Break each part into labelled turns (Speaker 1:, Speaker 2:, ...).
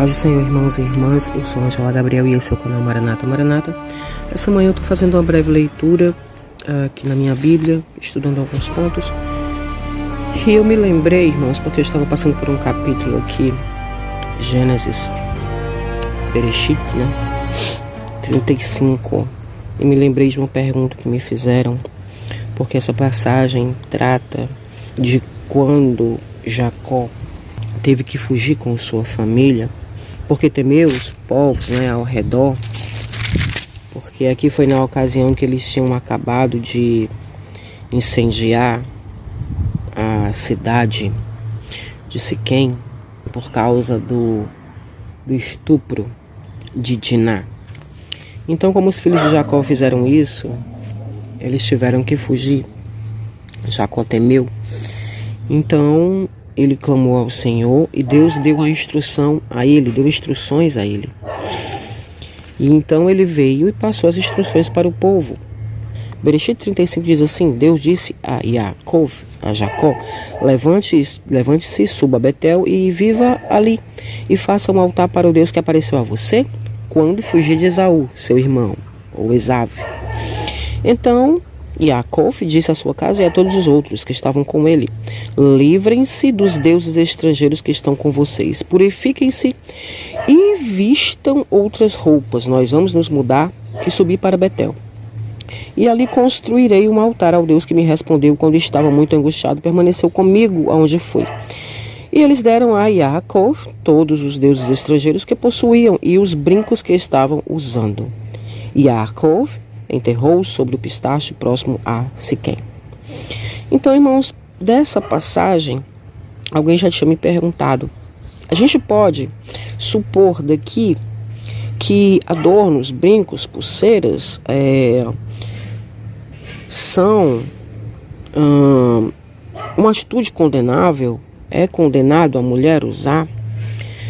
Speaker 1: Paz do Senhor, irmãos e irmãs, eu sou Angela Gabriel e esse é o canal Maranata Maranata. Essa manhã eu estou fazendo uma breve leitura aqui na minha Bíblia, estudando alguns pontos. E eu me lembrei, irmãos, porque eu estava passando por um capítulo aqui, Gênesis, Bereshit, 35, e me lembrei de uma pergunta que me fizeram, porque essa passagem trata de quando Jacó teve que fugir com sua família, porque temeu os povos ao redor, porque aqui foi na ocasião que eles tinham acabado de incendiar a cidade de Siquém por causa do estupro de Diná. Então, como os filhos de Jacó fizeram isso, eles tiveram que fugir. Jacó temeu. Então ele clamou ao Senhor e Deus deu a instrução a ele, deu instruções a ele. E então ele veio e passou as instruções para o povo. Bereshit 35 diz assim: Deus disse a Jacó, levante-se, suba a Betel e viva ali, e faça um altar para o Deus que apareceu a você quando fugir de Esaú, seu irmão, ou Esav. Então Jacó disse à sua casa e a todos os outros que estavam com ele: livrem-se dos deuses estrangeiros que estão com vocês, purifiquem-se e vistam outras roupas. Nós vamos nos mudar e subir para Betel. E ali construirei um altar ao Deus que me respondeu quando estava muito angustiado, permaneceu comigo aonde fui. E eles deram a Jacó todos os deuses estrangeiros que possuíam e os brincos que estavam usando. E Jacó enterrou sobre o pistache próximo a Siquém. Então, irmãos, dessa passagem, alguém já tinha me perguntado. A gente pode supor daqui que adornos, brincos, pulseiras são uma atitude condenável? É condenado a mulher usar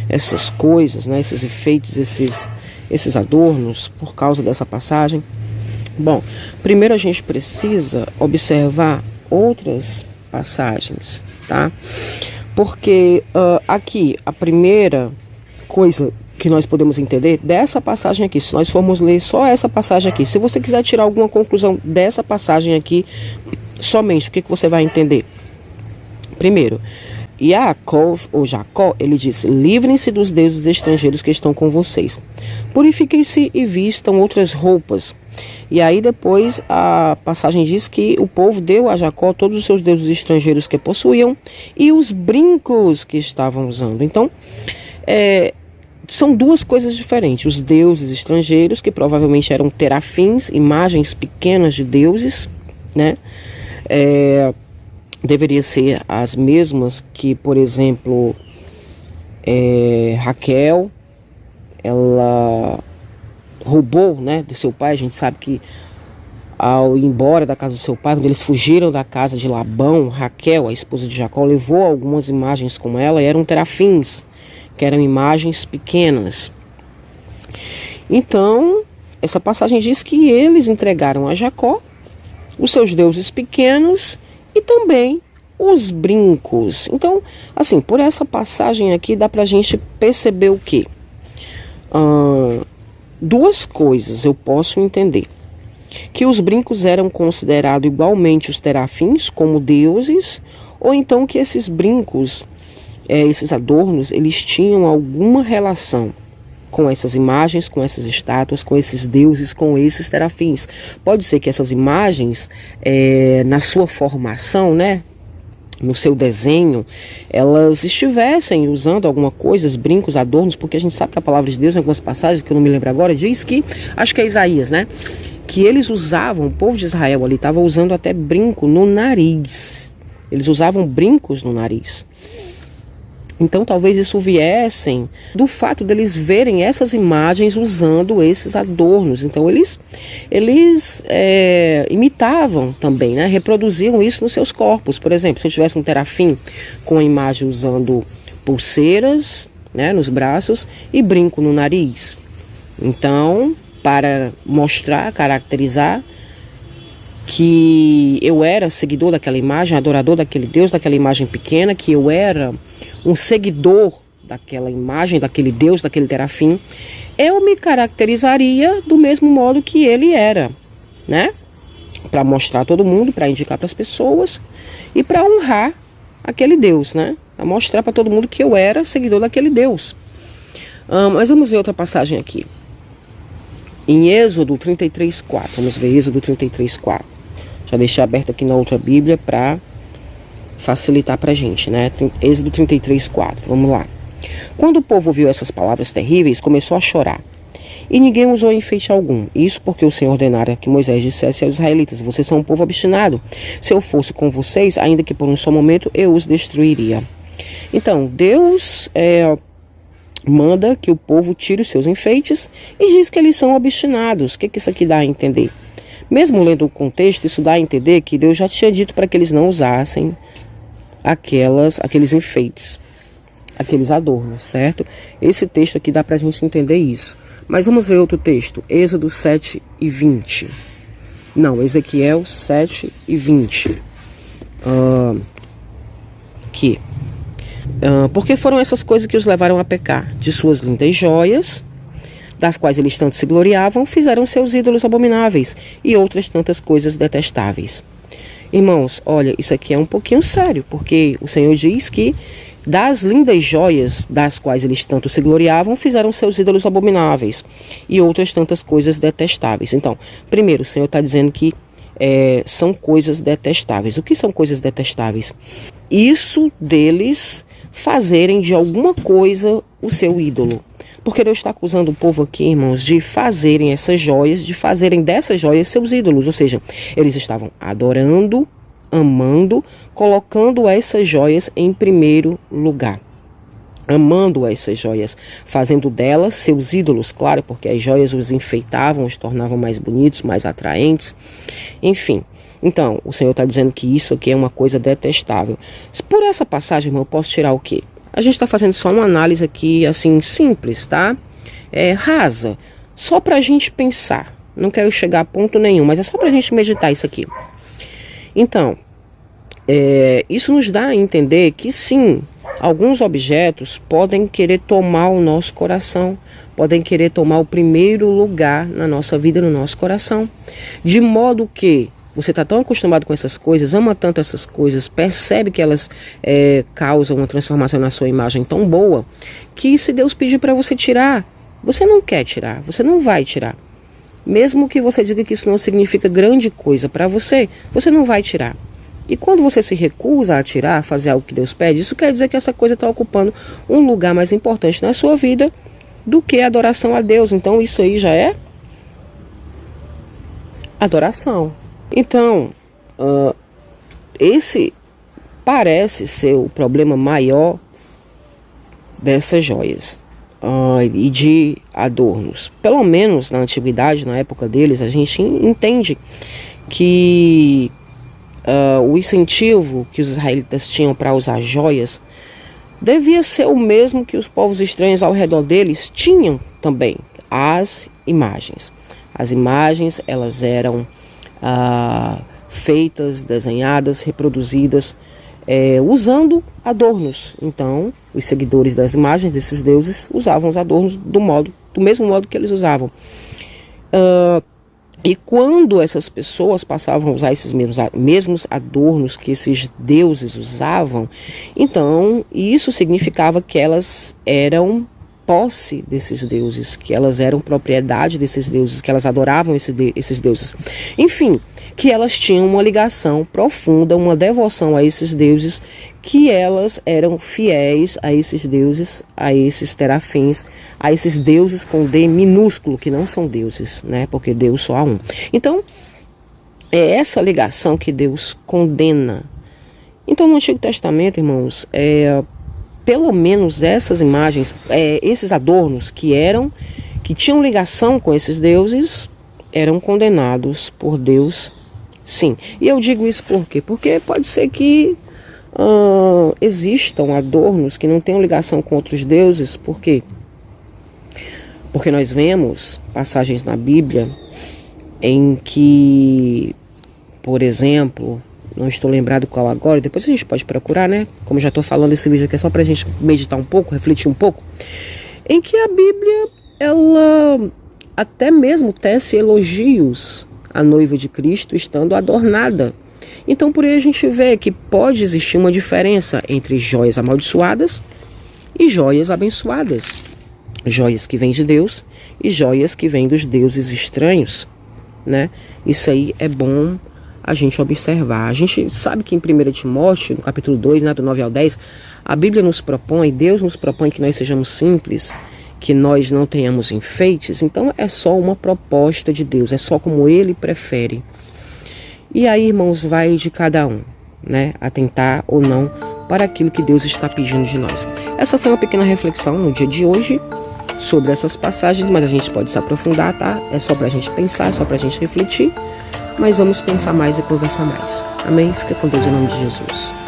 Speaker 1: essas coisas, esses enfeites, esses adornos por causa dessa passagem? Bom, primeiro a gente precisa observar outras passagens, tá? Porque aqui a primeira coisa que nós podemos entender dessa passagem aqui, se nós formos ler só essa passagem aqui, se você quiser tirar alguma conclusão dessa passagem aqui, somente, o que você vai entender? Primeiro, Jacó, ele disse: livrem-se dos deuses estrangeiros que estão com vocês, purifiquem-se e vistam outras roupas. E aí depois a passagem diz que o povo deu a Jacó todos os seus deuses estrangeiros que possuíam e os brincos que estavam usando. Então, são duas coisas diferentes. Os deuses estrangeiros, que provavelmente eram terafins, imagens pequenas de deuses, deveria ser as mesmas que, por exemplo, Raquel, ela roubou de seu pai. A gente sabe que ao ir embora da casa do seu pai, quando eles fugiram da casa de Labão, Raquel, a esposa de Jacó, levou algumas imagens com ela e eram terafins, que eram imagens pequenas. Então, essa passagem diz que eles entregaram a Jacó os seus deuses pequenos e também os brincos. Então, assim, por essa passagem aqui dá pra gente perceber o quê? Duas coisas eu posso entender. Que os brincos eram considerados igualmente os terafins como deuses, ou então que esses brincos, esses adornos, eles tinham alguma relação com essas imagens, com essas estátuas, com esses deuses, com esses terafins. Pode ser que essas imagens, na sua formação, no seu desenho, elas estivessem usando alguma coisa, os brincos, adornos, porque a gente sabe que a palavra de Deus, em algumas passagens, que eu não me lembro agora, diz que, acho que é Isaías, que eles usavam, o povo de Israel ali estava usando até brinco no nariz. Eles usavam brincos no nariz. Então talvez isso viessem do fato deles verem essas imagens usando esses adornos. Então eles imitavam também, reproduziam isso nos seus corpos. Por exemplo, se eu tivesse um terafim com a imagem usando pulseiras nos braços e brinco no nariz. Então, para mostrar, caracterizar que eu era seguidor daquela imagem, adorador daquele Deus, daquela imagem pequena, que eu era um seguidor daquela imagem, daquele Deus, daquele terafim, eu me caracterizaria do mesmo modo que ele era, né? Para mostrar a todo mundo, para indicar para as pessoas e para honrar aquele Deus, né? Para mostrar para todo mundo que eu era seguidor daquele Deus. Mas vamos ver outra passagem aqui. Em Êxodo 33:4. Vamos ver Êxodo 33:4. Já deixei aberto aqui na outra Bíblia para facilitar para a gente, né? Êxodo 33:4. Vamos lá. Quando o povo ouviu essas palavras terríveis, começou a chorar. E ninguém usou enfeite algum. Isso porque o Senhor ordenara que Moisés dissesse aos israelitas: vocês são um povo obstinado. Se eu fosse com vocês, ainda que por um só momento, eu os destruiria. Então, Deus manda que o povo tire os seus enfeites e diz que eles são obstinados. O que isso aqui dá a entender? Mesmo lendo o contexto, isso dá a entender que Deus já tinha dito para que eles não usassem aqueles enfeites, aqueles adornos, certo? Esse texto aqui dá para a gente entender isso. Mas vamos ver outro texto, Êxodo 7:20. Não, Ezequiel 7:20. Aqui. Porque foram essas coisas que os levaram a pecar. De suas lindas joias, das quais eles tanto se gloriavam, fizeram seus ídolos abomináveis e outras tantas coisas detestáveis. Irmãos, olha, isso aqui é um pouquinho sério, porque o Senhor diz que das lindas joias das quais eles tanto se gloriavam, fizeram seus ídolos abomináveis e outras tantas coisas detestáveis. Então, primeiro, o Senhor está dizendo que são coisas detestáveis. O que são coisas detestáveis? Isso deles fazerem de alguma coisa o seu ídolo. Porque Deus está acusando o povo aqui, irmãos, de fazerem essas joias, de fazerem dessas joias seus ídolos. Ou seja, eles estavam adorando, amando, colocando essas joias em primeiro lugar. Amando essas joias, fazendo delas seus ídolos, claro, porque as joias os enfeitavam, os tornavam mais bonitos, mais atraentes, enfim. Então, o Senhor está dizendo que isso aqui é uma coisa detestável. Por essa passagem, irmão, eu posso tirar o quê? A gente está fazendo só uma análise aqui, assim, simples, tá? Rasa, só para a gente pensar. Não quero chegar a ponto nenhum, mas é só para a gente meditar isso aqui. Então, isso nos dá a entender que sim, alguns objetos podem querer tomar o nosso coração, podem querer tomar o primeiro lugar na nossa vida, no nosso coração, de modo que você está tão acostumado com essas coisas, ama tanto essas coisas, percebe que elas causam uma transformação na sua imagem tão boa, que se Deus pedir para você tirar, você não quer tirar, você não vai tirar. Mesmo que você diga que isso não significa grande coisa para você, você não vai tirar. E quando você se recusa a tirar, a fazer algo que Deus pede, isso quer dizer que essa coisa está ocupando um lugar mais importante na sua vida do que a adoração a Deus. Então isso aí já é adoração. Então, esse parece ser o problema maior dessas joias e de adornos. Pelo menos na antiguidade, na época deles, a gente entende que o incentivo que os israelitas tinham para usar joias devia ser o mesmo que os povos estranhos ao redor deles tinham também, as imagens. As imagens, elas eram feitas, desenhadas, reproduzidas, usando adornos. Então, os seguidores das imagens desses deuses usavam os adornos do mesmo modo que eles usavam. E quando essas pessoas passavam a usar esses mesmos adornos que esses deuses usavam, então isso significava que elas eram posse desses deuses, que elas eram propriedade desses deuses, que elas adoravam esses deuses. Enfim, que elas tinham uma ligação profunda, uma devoção a esses deuses, que elas eram fiéis a esses deuses, a esses terafins, a esses deuses com D minúsculo, que não são deuses, né? Porque Deus só há um. Então, é essa ligação que Deus condena. Então, no Antigo Testamento, irmãos, pelo menos essas imagens, esses adornos que tinham ligação com esses deuses, eram condenados por Deus, sim. E eu digo isso por quê? Porque pode ser que existam adornos que não tenham ligação com outros deuses. Por quê? Porque nós vemos passagens na Bíblia em que, por exemplo, não estou lembrado qual agora, depois a gente pode procurar, né? Como já estou falando, esse vídeo aqui é só pra gente meditar um pouco, refletir um pouco, em que a Bíblia, ela até mesmo tece elogios à noiva de Cristo estando adornada. Então por aí a gente vê que pode existir uma diferença entre joias amaldiçoadas e joias abençoadas. Joias que vêm de Deus e joias que vêm dos deuses estranhos, né? Isso aí é bom a gente observar. A gente sabe que em 1 Timóteo, no capítulo 2, né, do 9 ao 10, a Bíblia nos propõe, Deus nos propõe que nós sejamos simples, que nós não tenhamos enfeites. Então é só uma proposta de Deus, é só como Ele prefere. E aí, irmãos, vai de cada um, né, atentar ou não para aquilo que Deus está pedindo de nós. Essa foi uma pequena reflexão no dia de hoje sobre essas passagens, mas a gente pode se aprofundar, tá? É só pra gente pensar, é só pra gente refletir, mas vamos pensar mais e conversar mais. Amém? Fica com Deus em nome de Jesus.